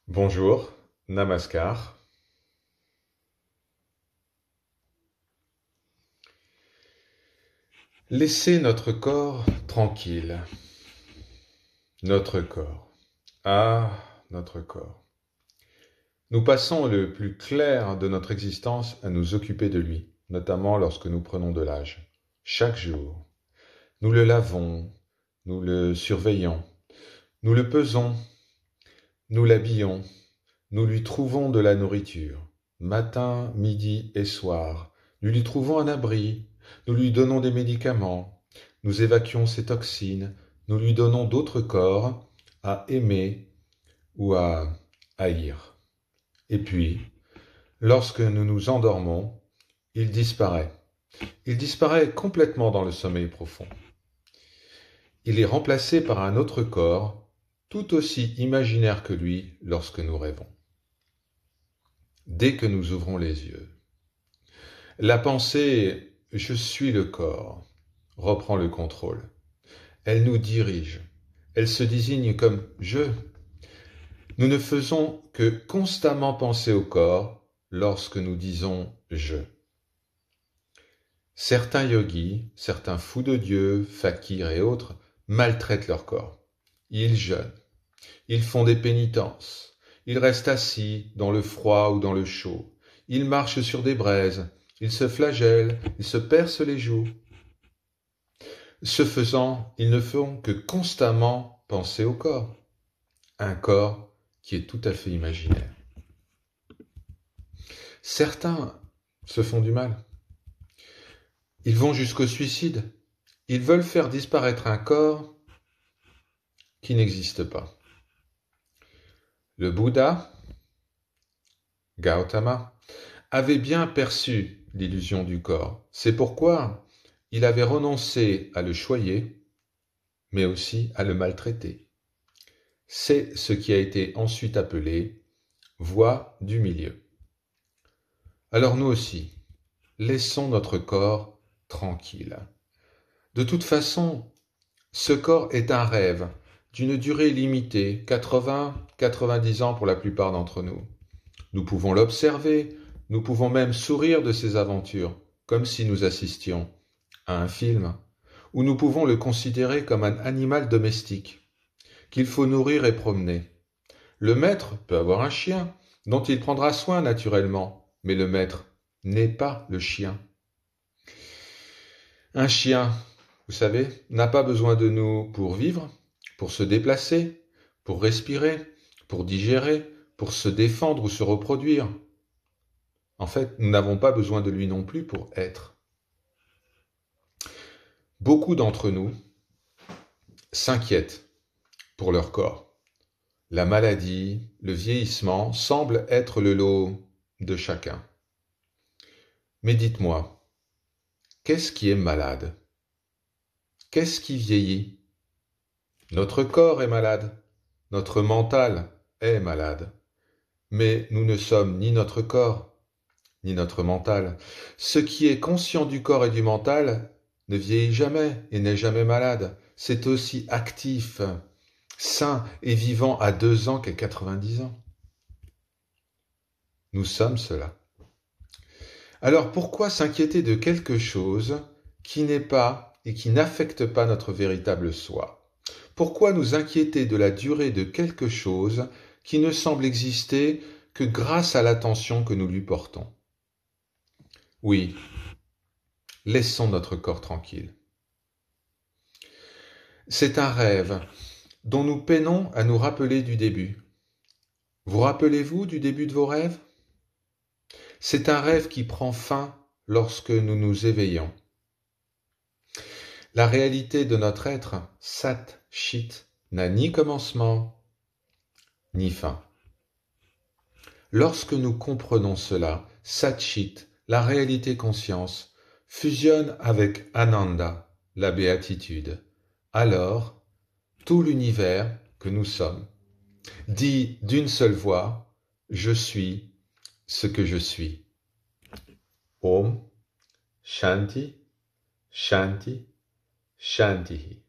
Bonjour, Namaskar. Laissez notre corps tranquille. Notre corps. Ah, notre corps. Nous passons le plus clair de notre existence à nous occuper de lui, notamment lorsque nous prenons de l'âge. Chaque jour, nous le lavons, nous le surveillons, nous le pesons, nous l'habillons, nous lui trouvons de la nourriture, matin, midi et soir. Nous lui trouvons un abri, nous lui donnons des médicaments, nous évacuons ses toxines, nous lui donnons d'autres corps à aimer ou à haïr. Et puis, lorsque nous nous endormons, il disparaît. Il disparaît complètement dans le sommeil profond. Il est remplacé par un autre corps, tout aussi imaginaire que lui lorsque nous rêvons. Dès que nous ouvrons les yeux, la pensée « je suis le corps » reprend le contrôle. Elle nous dirige. Elle se désigne comme « je ». Nous ne faisons que constamment penser au corps lorsque nous disons « je ». Certains yogis, certains fous de Dieu, fakirs et autres maltraitent leur corps. Ils jeûnent, ils font des pénitences, ils restent assis dans le froid ou dans le chaud, ils marchent sur des braises, ils se flagellent, ils se percent les joues. Ce faisant, ils ne font que constamment penser au corps, un corps qui est tout à fait imaginaire. Certains se font du mal. Ils vont jusqu'au suicide. Ils veulent faire disparaître un corps qui n'existe pas. Le Bouddha, Gautama, avait bien perçu l'illusion du corps. C'est pourquoi il avait renoncé à le choyer, mais aussi à le maltraiter. C'est ce qui a été ensuite appelé voie du milieu. Alors nous aussi, laissons notre corps tranquille. De toute façon, ce corps est un rêve d'une durée limitée, 80-90 ans pour la plupart d'entre nous. Nous pouvons l'observer, nous pouvons même sourire de ses aventures, comme si nous assistions à un film, ou nous pouvons le considérer comme un animal domestique, qu'il faut nourrir et promener. Le maître peut avoir un chien, dont il prendra soin naturellement, mais le maître n'est pas le chien. Un chien, vous savez, n'a pas besoin de nous pour vivre, pour se déplacer, pour respirer, pour digérer, pour se défendre ou se reproduire. En fait, nous n'avons pas besoin de lui non plus pour être. Beaucoup d'entre nous s'inquiètent pour leur corps. La maladie, le vieillissement semblent être le lot de chacun. Mais dites-moi, qu'est-ce qui est malade? Qu'est-ce qui vieillit? Notre corps est malade, notre mental est malade, mais nous ne sommes ni notre corps, ni notre mental. Ce qui est conscient du corps et du mental ne vieillit jamais et n'est jamais malade. C'est aussi actif, sain et vivant à 2 ans qu'à 90 ans. Nous sommes cela. Alors pourquoi s'inquiéter de quelque chose qui n'est pas et qui n'affecte pas notre véritable soi? Pourquoi nous inquiéter de la durée de quelque chose qui ne semble exister que grâce à l'attention que nous lui portons? Oui, laissons notre corps tranquille. C'est un rêve dont nous peinons à nous rappeler du début. Vous rappelez-vous du début de vos rêves? C'est un rêve qui prend fin lorsque nous nous éveillons. La réalité de notre être, Sat Chit, n'a ni commencement, ni fin. Lorsque nous comprenons cela, Sat Chit, la réalité conscience, fusionne avec Ananda, la béatitude. Alors, tout l'univers que nous sommes dit d'une seule voix, je suis ce que je suis. Om Shanti, Shanti, Shanti.